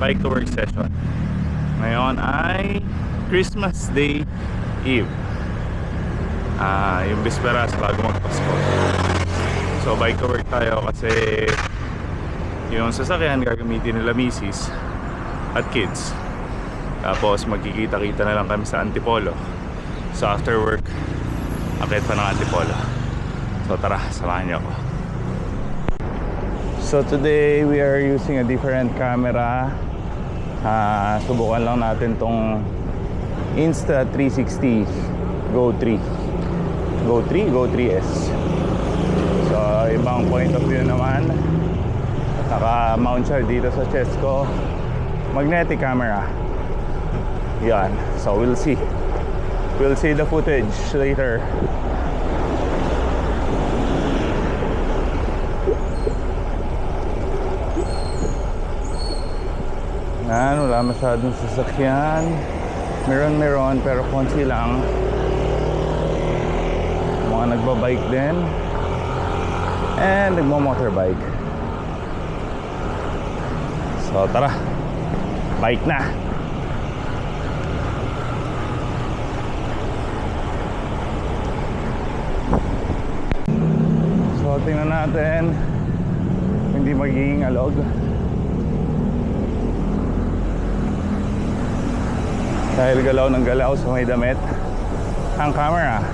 bike to work session. Ngayon ay Christmas Day Eve. Yung bisperas bago magpasko. So bike to work tayo kasi yung sasakyan gagamitin nila misis at kids. Tapos magkikita-kita na lang kami sa Antipolo. So after work, akit pa ng Antipolo. So tara, samahan niyo ako. So today we are using a different camera. Subukan lang natin tong Insta360 Go 3 Go 3? Go 3S. So ibang point of view naman. Naka-mount siya dito sa chest ko. Magnetic camera. Yan. So we'll see. We'll see the footage later. Yan, wala masyadong sasakyan. Meron pero konti lang. Mga nagbabike din. And nagmo-motorbike. So tara, bike na. So tingnan natin, hindi magiging alog. Dahil galaw ng galaw sa may damit ang camera.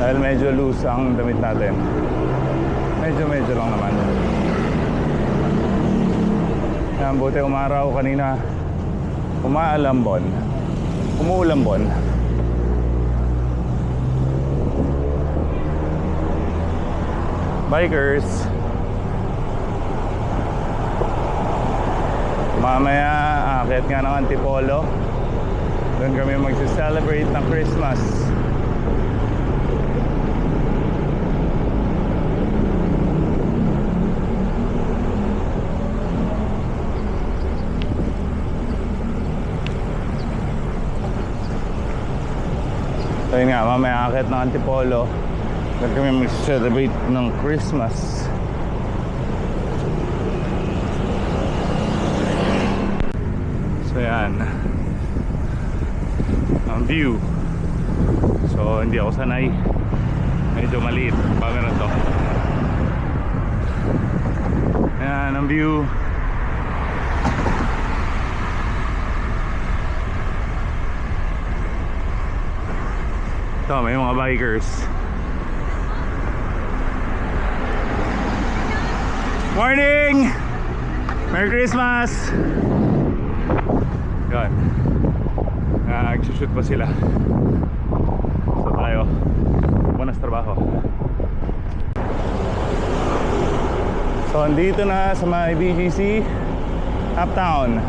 Dahil medyo loose ang damit natin. Medyo lang naman. Yan, buti umaraw kanina. Umuulambon. Bikers, mamaya aakyat nga ng Antipolo. Doon kami magsi-celebrate ng Christmas. So yun nga, mamaya aakyat ng Antipolo. Doon kami mag-celebrate ng Christmas. So yan ang view. So hindi ako sanay. Medyo maliit bago na to. Yan ang view. Ito may mga bikers. Morning! Merry Christmas! Yan. Nagsushoot pa sila. So tayo, buenas trabaho. So andito na sa may BGC Uptown.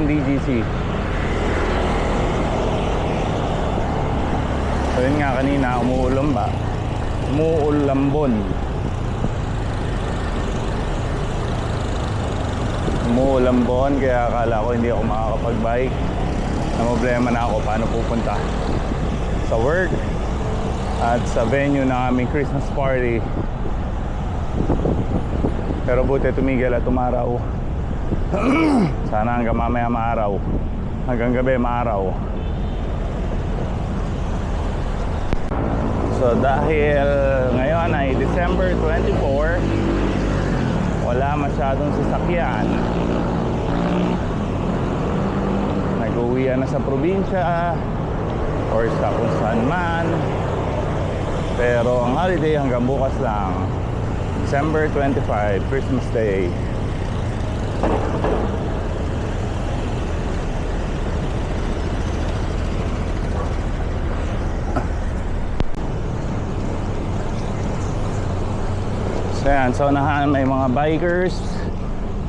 BGC. So yun nga kanina, umuulambon kaya akala ko hindi ako makakapag-bike. Na problema na ako paano pupunta sa work at sa venue ng aming Christmas party. Pero buti tumigil at umaraw. Sana hanggang mamaya maaraw. Hanggang gabi maaraw. So dahil ngayon ay December 24, wala masyadong sasakyan. Nag-uwian na sa probinsya or sa kung saan man. Pero ang holiday hanggang bukas lang. December 25, Christmas Day. So yan, so unahan may mga bikers,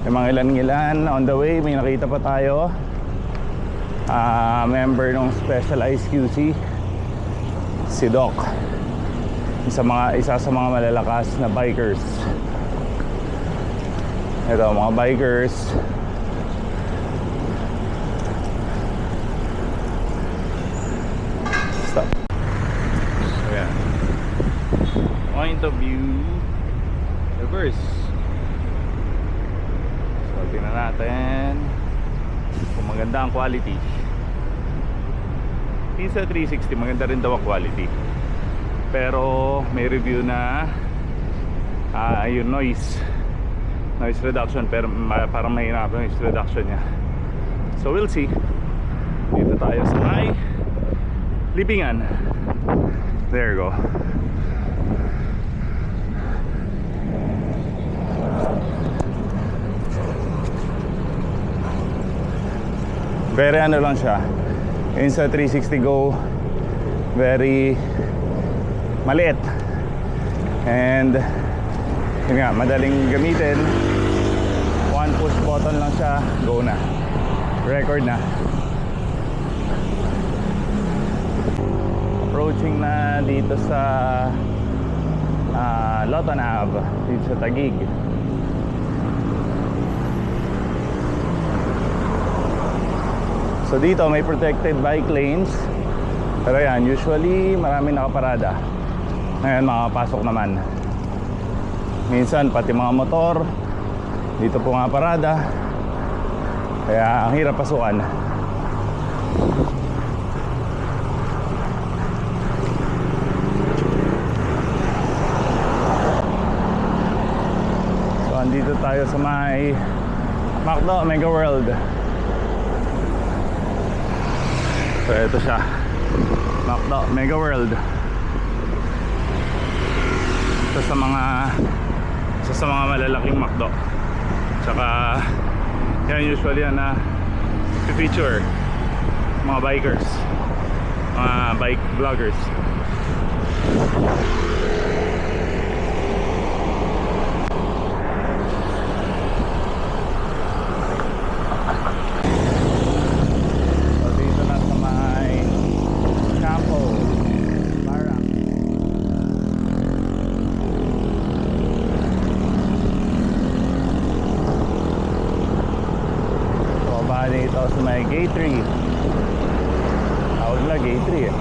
may mga ilan-ilan on the way. May nakita pa tayo, member ng Specialized QC, si Doc, isa sa mga malalakas na bikers. Ito mga bikers. Stop. So yan, point of view reverse. So tingnan natin kung maganda ang quality. Sa 360 maganda rin daw ang quality, pero may review na yung noise reduction, pero parang mahina ang noise reduction niya. So we'll see. Dito tayo sa may Libingan. There you go. Very ano lang siya, yung sa 360 Go, very maliit, and yun nga, madaling gamitin. One push button lang siya, go na, record na. Approaching na dito sa Lotan Ave, dito sa Taguig. So dito may protected bike lanes, pero yan, usually marami nakaparada. Ngayon makapasok naman. Minsan pati mga motor dito po nga parada, kaya ang hirap pasukan. So andito tayo sa may McDo Mega World. So ito siya, McDo Mega World. Ito sa mga malalaking McDo. Tsaka yan usually yan na feature mga bikers, mga bike vloggers. Dito sa may gate 3. Tawag nila gate 3 eh.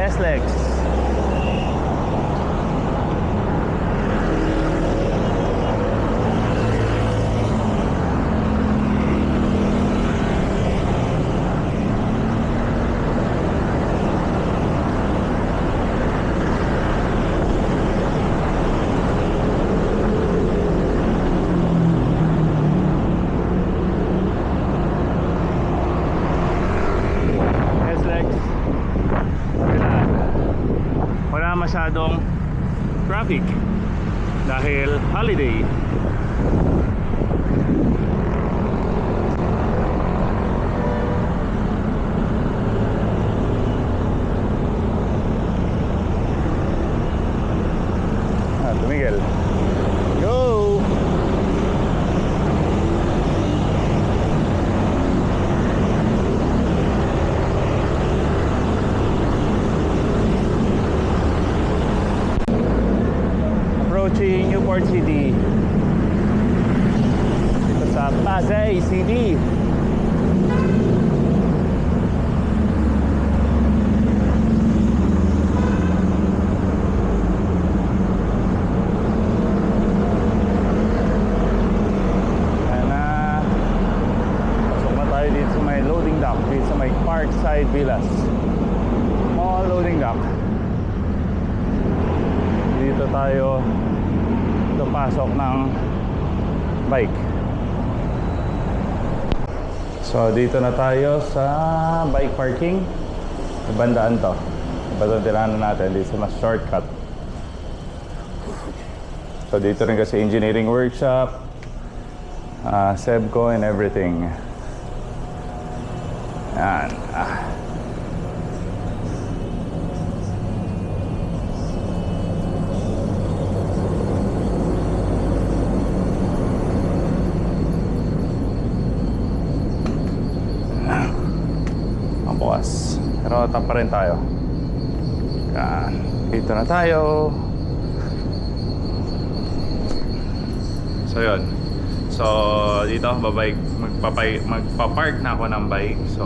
SLEX. Masyadong traffic dahil holiday. Tumigil. Go! Approaching Newport City. tayo dito sa may loading dock, dito sa may Parkside Villas mall loading dock. Dito tayo pasok ng bike. So dito na tayo sa bike parking. Bandaan to. Basta tiranan natin dito sa mas shortcut. So dito rin kasi engineering workshop, Sebco and everything. Yan. Bukas. Pero tap pa rin tayo. Yan. Dito na tayo. So yun. So dito magpa-park na ako ng bike. So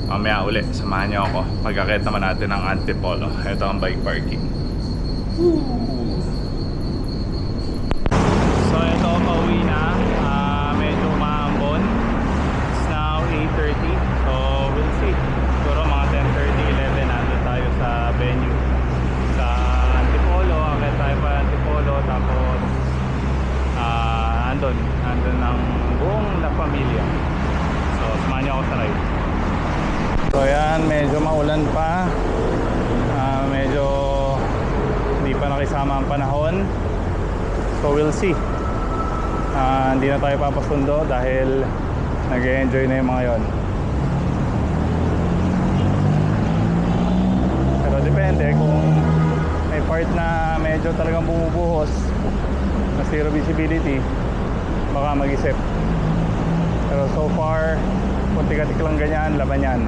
mamaya ulit samahan niyo ako. Pagkakit naman natin ang Antipolo. Ito ang bike parking. So ito pauwi na. Medyo maambon. It's now 8:30. So we'll see. Siguro mga 10:30, 11 nandun tayo sa venue sa Antipolo. Akit tayo pa Antipolo. Tapos andun ang buong La Familia. So samahan niyo ako sa ride. So yan, medyo maulan pa. Medyo hindi pa nakisama ang panahon. So we'll see. Hindi na tayo papasundo dahil nag-enjoy na yung mga yon. Pero depende kung may part na medyo talagang bumubuhos na zero visibility, baka mag-isip. Pero so far puntik-atik lang ganyan, laban yan.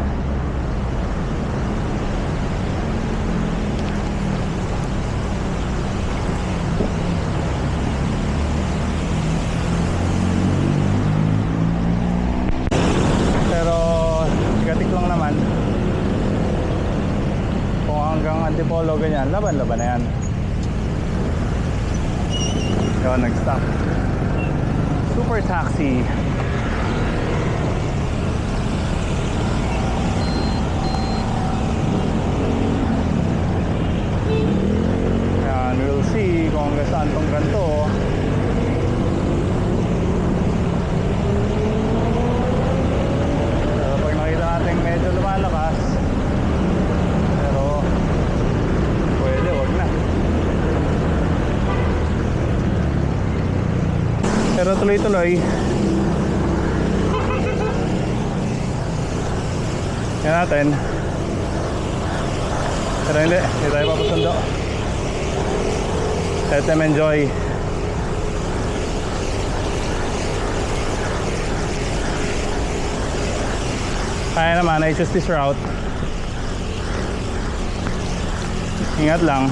Antipolo ganyan, laban-laban na yan. Yun, nag-stop. Super taxi. Yan, we'll see kung hanggang saan tong ganito. Pero pag nakita natin medyo lumalakas, pero tuloy-tuloy. Yan natin. Pero hindi tayo papasundo. Let them enjoy. Kaya naman, I choose this route. Ingat lang.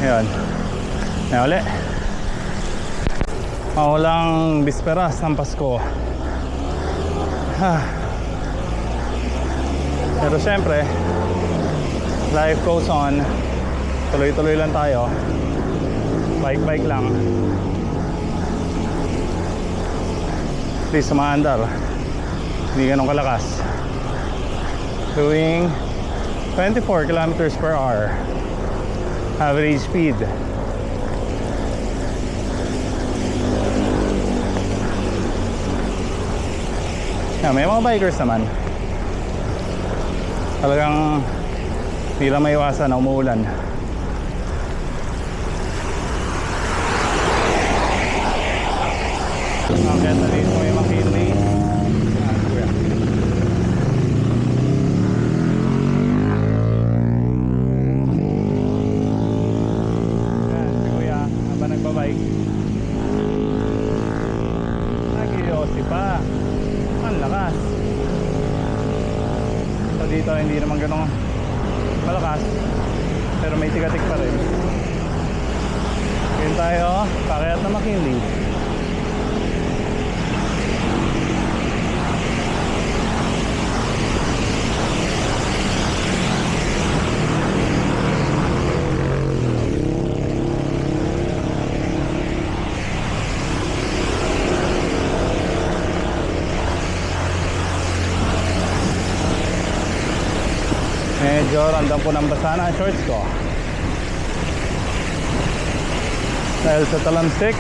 Ayan. Ayan ulit. Mawalang bisperas ng Pasko. Pero syempre, life goes on. Tuloy-tuloy lang tayo. Bike-bike lang. Please sumaandar. Hindi ganun kalakas. Doing 24 kilometers per hour. Average speed. Yeah, may mga bikers naman. Talagang hindi lang maiwasan na umuulan. Kaya dito may McKinley. Dito hindi naman ganun malakas, pero may tigatik pa rin. Ngayon tayo pakayat na McKinley. Medyo randang po ng basa na ang shorts ko dahil sa talamsik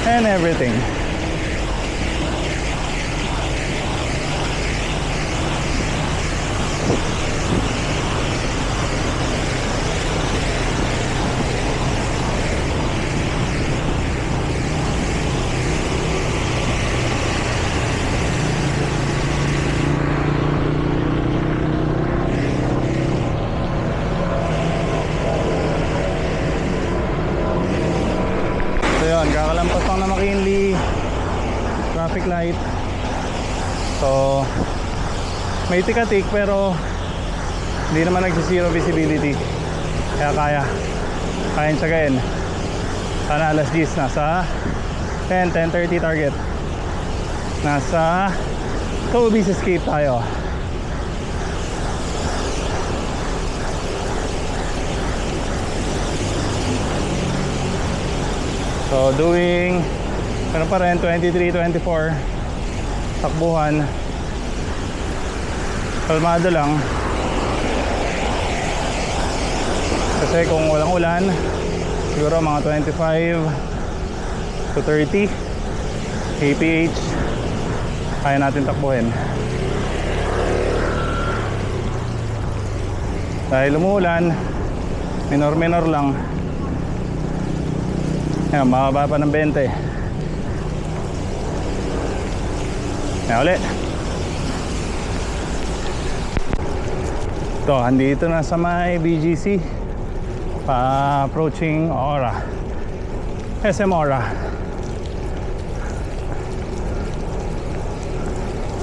and everything. So yun, kakalampas lang na McKinley traffic light. So may tikatik pero hindi naman nagsisiro visibility, kaya kayang tsagain. Sana alas 10 nasa 10:30 target, nasa Toby's Escape tayo. So doing ano pa rin, 23-24 takbuhan, kalmado lang kasi kung walang ulan siguro mga 25 to 30 kph kaya natin takbuhin. Dahil umuulan, minor lang. Ayan, mababa pa ng 20. Ayan ulit. Ito, andito na sa may BGC, pa-approaching Aura, SM Aura.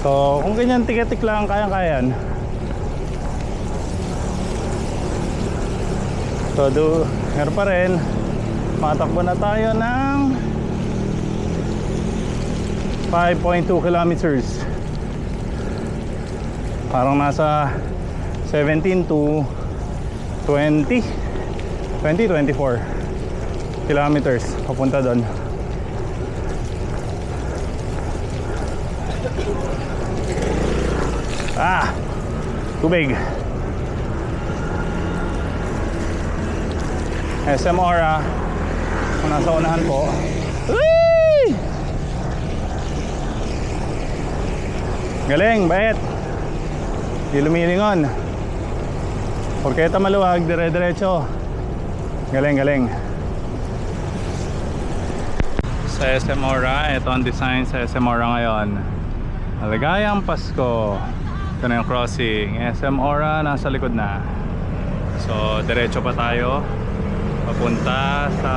So kung ganyan tiketik lang, kayang-kayan. So meron pa rin. Matakbo na tayo ng 5.2 kilometers. Parang nasa 17 to 24 kilometers papunta doon. Tubig. SM Aura kung nasa unahan po. Uy! Galing, bait. Di lumilingon. Porketa maluwag, dire-diretso. Galing. Sa SM Aura, ito ang design sa SM Aura ngayon. Maligayang Pasko. Ito na yung crossing. SM Aura nasa likod na. So diretso pa tayo papunta sa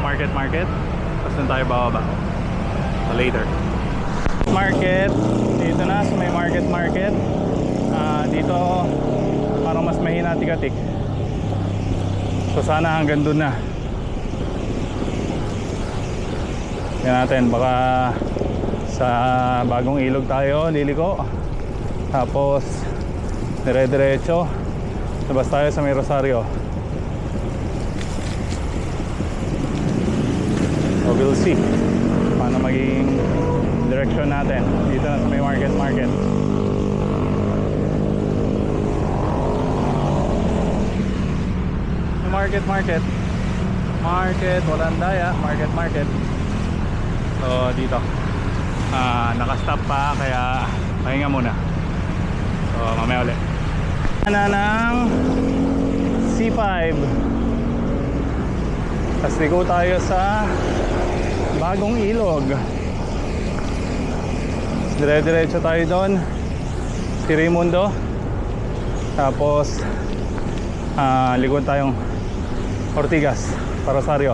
market. Tapos doon tayo bababa. So later. Market. Dito na sa may market. Dito parang mas mahina tikatik. So sana hanggang doon na. Yan natin, baka sa bagong ilog tayo liliko. Tapos dire-diretso labas tayo sa may Rosario. So we'll see paano magiging direction natin dito na sa may market. Market, walang daya. Market. So dito nakastop pa, kaya pahinga muna. So mamaya ulit na ng C5. Tapos liko tayo sa bagong ilog. Dire-diretso tayo doon, si Raimundo. Tapos liko tayong Ortigas, Rosario.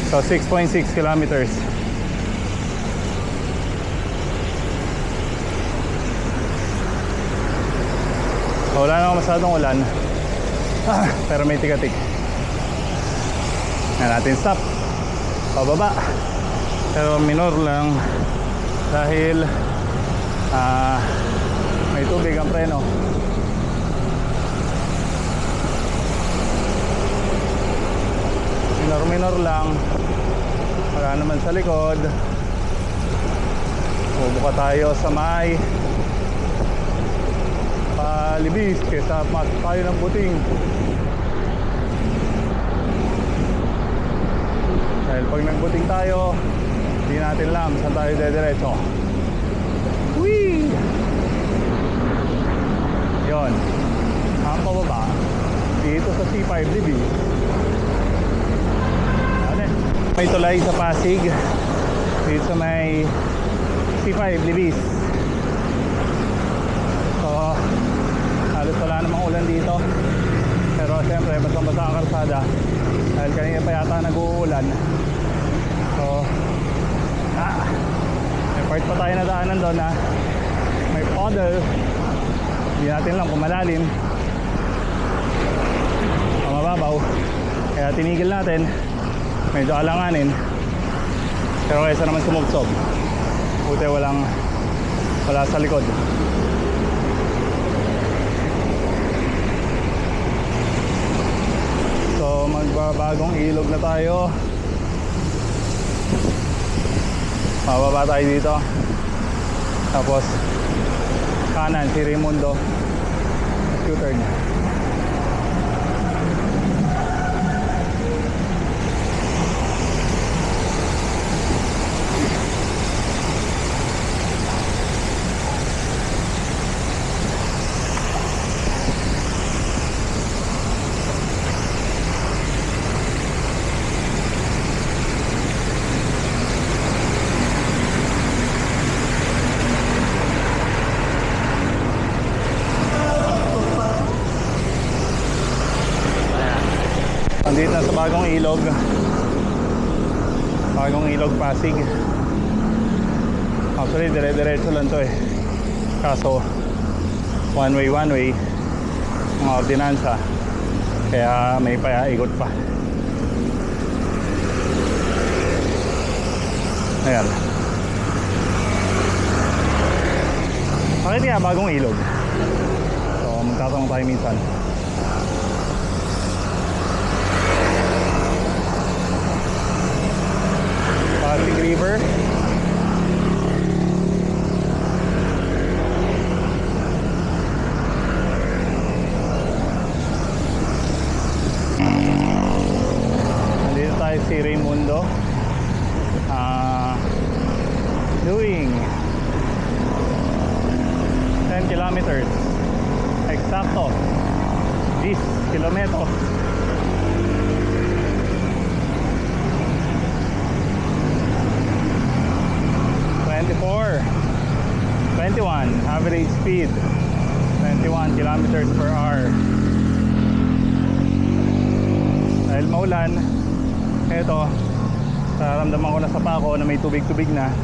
So 6.6 kilometers. Wala naman masyadong ulan, pero may tikatik. Yan natin stop, pababa, pero minor lang dahil may tubig ang preno. Minor lang, wala naman sa likod. Bubuka tayo sa may Palibis kesa mas tayo ng Buting. Dahil pag nagbuting tayo, hindi natin alam saan tayo dediretso. Whee! Yon. Ang pababa dito sa C5 Libis. May tulay sa Pasig dito sa may C5 Libis. So halos wala namang ulan dito, pero siyempre basang-basa ang kalsada dahil kanina pa yata nag-uulan. So may part pa tayo na daanan doon na may puddle. Hindi natin lang kung malalim o mababaw, kaya tinigil natin. Medyo alanganin, pero kaysa naman sumubsob, buti wala sa likod. So magbabagong ilog na tayo. Mababa tayo dito, tapos kanan si Raimundo, U-turn. Nandito na sa bagong ilog Pasig. Actually dire-diretso lang to eh, kaso one way mga ordinansa, kaya may paiikot pa. Ayan, bakit kaya bagong ilog? So magtatanong tayo minsan. Pasig River. Nandito tayo si Raimundo, doing 10 kilometers eksakto 10 kilometros. Average speed 21 kilometers per hour. Dahil maulan, eto, nararamdaman ko na sa pako na may tubig-tubig na.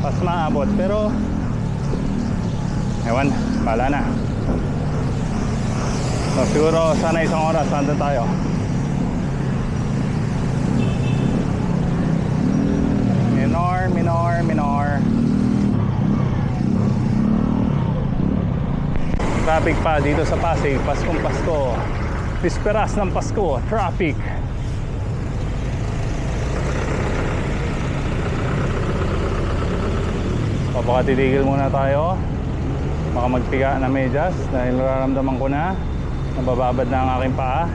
Pas maabot, pero ewan, bahala na. So siguro sana isang oras nandun tayo. Minor. Traffic pa dito sa Pasig, Paskong Pasko. Pisperas ng Pasko, traffic. Papakatitigil muna tayo. Baka magpiga na medyas dahil nararamdaman ko na nabababad na ang aking paa.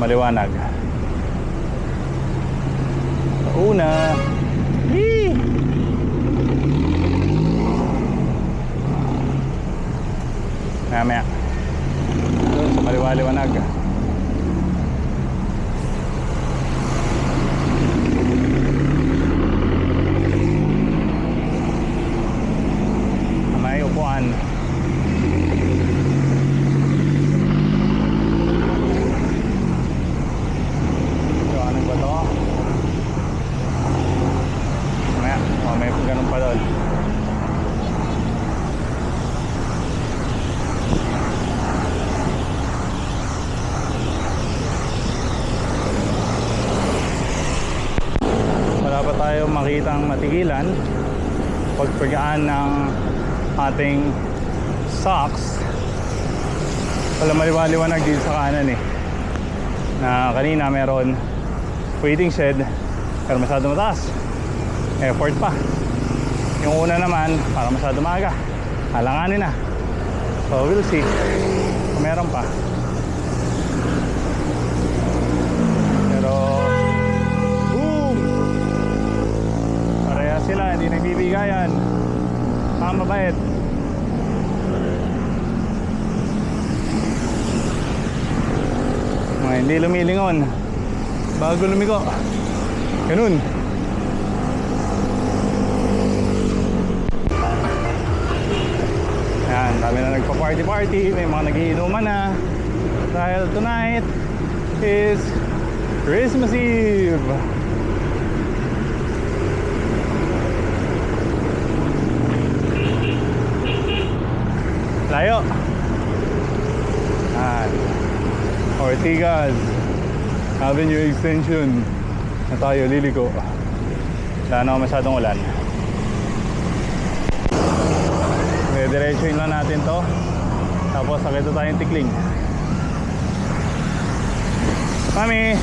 Maliwanag. Una. Yee! Maya. Doon sa maliwaliwanag. May upuan. Ganun pa doon. Wala pa tayo makitang matigilan pagpagaan ng ating socks. Wala maliwaliwanag dito sa kanan eh, na kanina meron waiting shed, pero masyado mataas, effort pa. Yung una naman, para masyado maaga, halanganin na. So we'll see kung meron pa. Pero boom, pareha sila, hindi nagbibigayan. Mga mabait. Mga hindi lumilingon bago lumiko. Ganun. Yan, dami na nagpa-party-party. May mga nagiinuman na. Dahil tonight is Christmas Eve. Layo. Yan. Ortigas Avenue Extension na tayo liliko. Wala na masyadong ulan. Diretsuin lang natin to. Tapos sakit tayong tikling. Mami,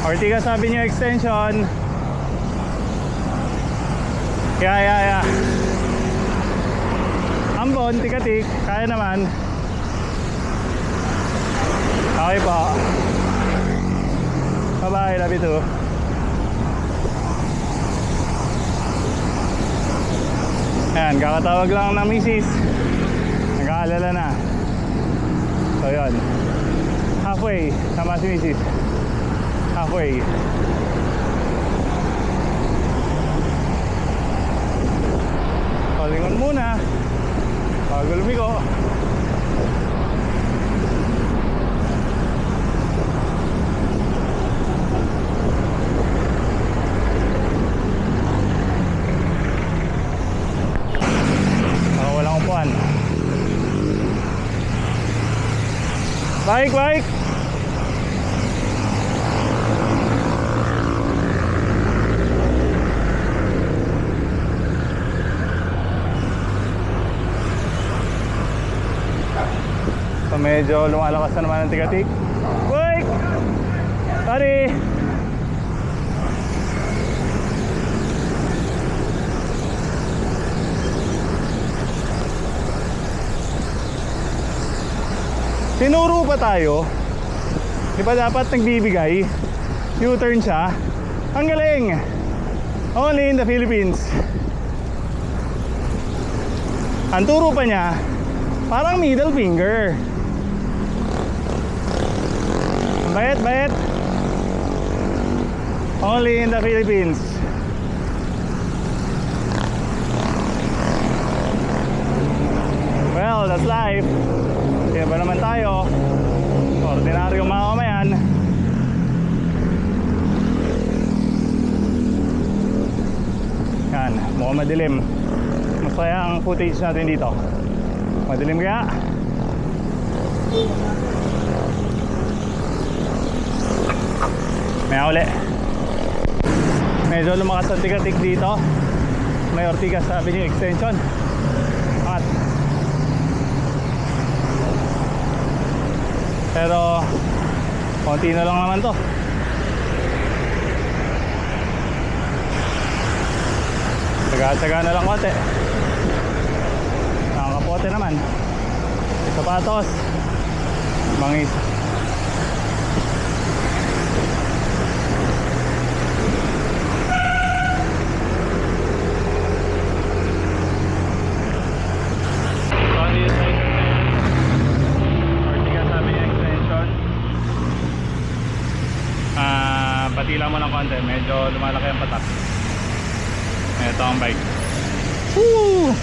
Ortigas Avenue Extension. Yeah. Ambon, Tikatik. Kaya naman. Okay po. Bye-bye, love you too. Ayan, kakatawag lang ng misis. Nag-aalala na. So yun, halfway, sama si misis. Halfway. Palingon muna bago lumiko. Bike. So medyo lumalakas na naman ang Tikatik. Bike! Sorry! Tinuro pa tayo. Di ba dapat nagbibigay? U-turn siya. Ang galing! Only in the Philippines. Ang turo pa niya, parang middle finger. Bayet. Only in the Philippines. Well, that's life. Kaya ba naman tayo? Ordinaryong mamamayan. Yan, mukhang madilim. Masaya ang footage natin dito. Madilim kaya? May uli. Medyo lumakas ang Tikatik dito. May Ortigas Avenue Extension. At pero konti na lang naman to. Tsaga-tsaga na lang konti. Nakakapote naman. Sapatos, mangis. Patila mo ng konti, medyo lumalaki ang patak. Ito ang bike. Woo!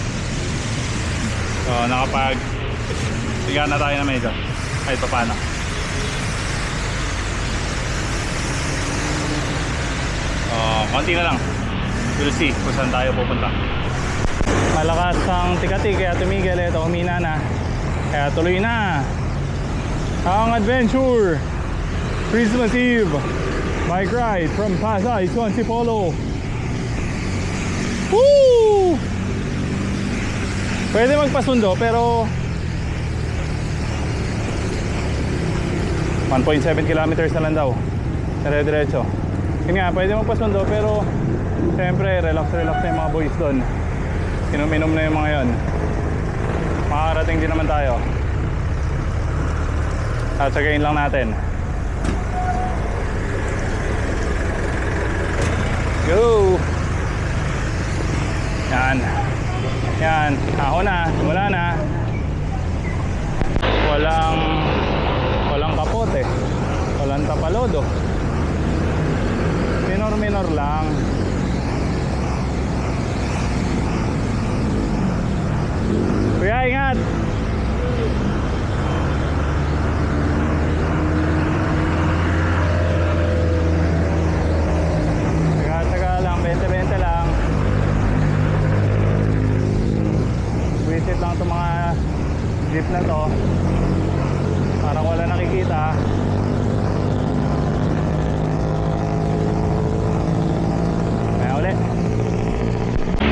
So nakapag siga na tayo na medyo kahit pa paano. Konti na lang. We'll see kung saan tayo pupunta. Malakas ang Tikatik kaya tumigil. Ito humina na. Kaya tuloy na ang adventure. Christmas Eve bike ride from Pasay to Antipolo. Woo! Pwede magpasundo pero 1.7 kilometers na lang daw. dire-diretso. Yun nga, pwede magpasundo pero siyempre relax na yung mga boys doon. Inom-inom na yung mga yon. Makakarating din naman tayo. At sagayin lang natin. Go! Yan. Yan. Ako na. Wala na. Walang kapote. Walang tapalodo. Minor lang. Kuya, ingat! Taga lang, 20-20 lang. Visit lang itong mga jeep na to. Parang wala nakikita. Kaya ulit.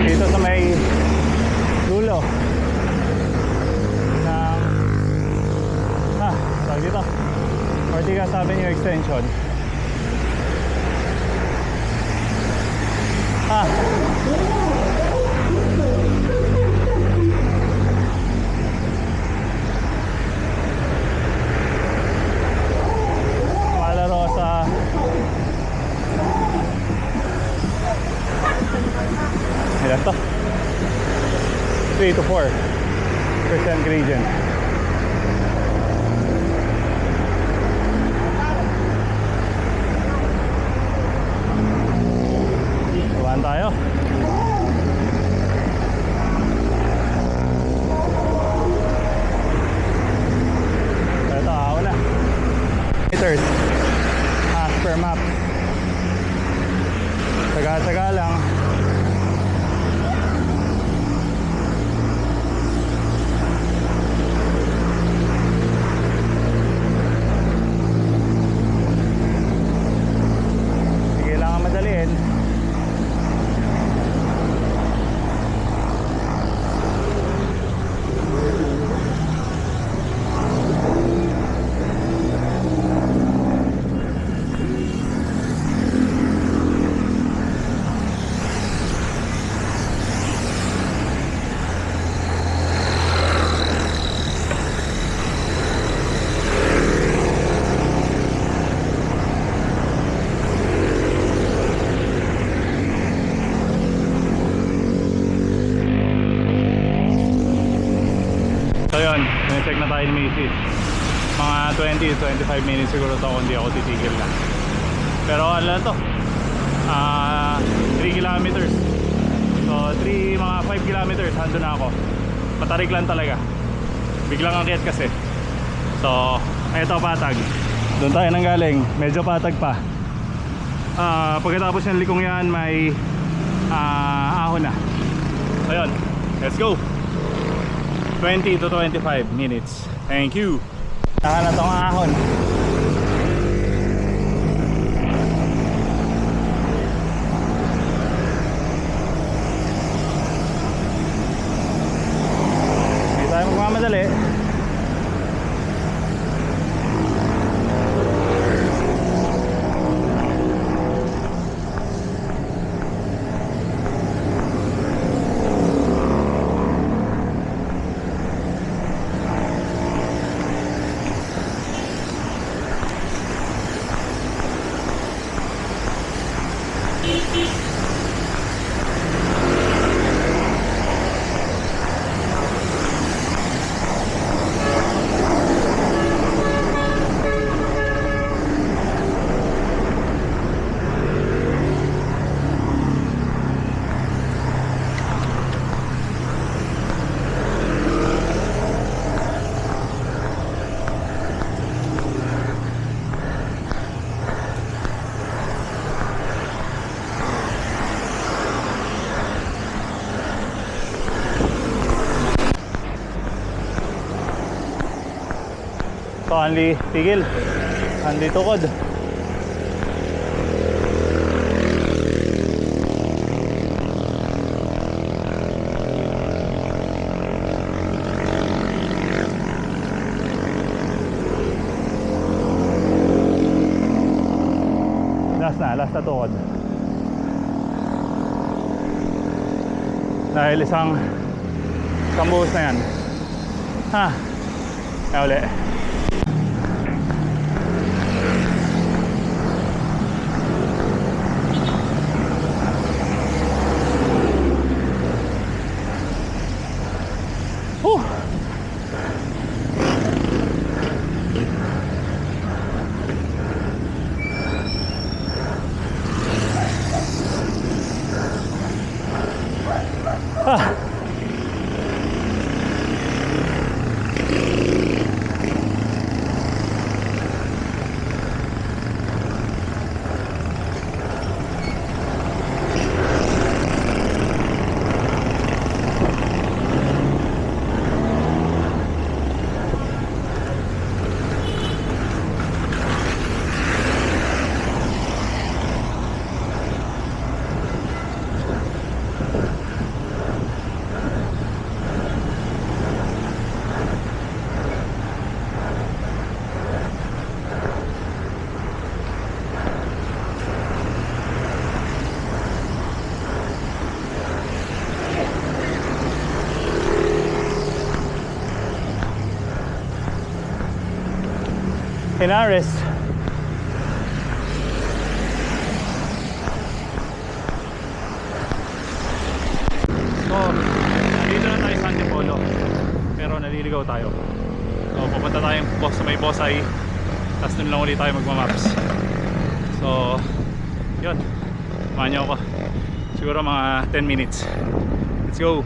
Dito sa may dulo ng tawag dito Ortigas Avenue Extension. Malarosa. Ilan to? 3 to 4% gradient. Tuwan tayo. Ito, ako na. Meters as per map. Taga-taga lang. So yun, check na tayo ni Macy's. Mga 20-25 minutes siguro to kung di ako titigil na. Pero ano lang to, 3 kilometers. So mga 5 kilometers hando na ako. Matarik lang talaga. Biglang akyat kasi. So eto patag. Doon tayo nang galing, medyo patag pa. Pagkatapos ng likong yan may ahon na. Ayun, let's go. 20 to 25 minutes. Thank you. Saka na tong ahon. Hindi tayo magmamadali. So, Anli tigil, Anli tukod. last na tukod. Dahil isang buhos na yan. Ha, kaya uli. Henares. So, dito na tayo sa Antipolo. Pero naliligaw tayo. So, pupunta tayong sa may Bosay. Tapos dun lang ulit tayo magmamaps. So, yun. Samahan niyo ako. Siguro mga 10 minutes. Let's go!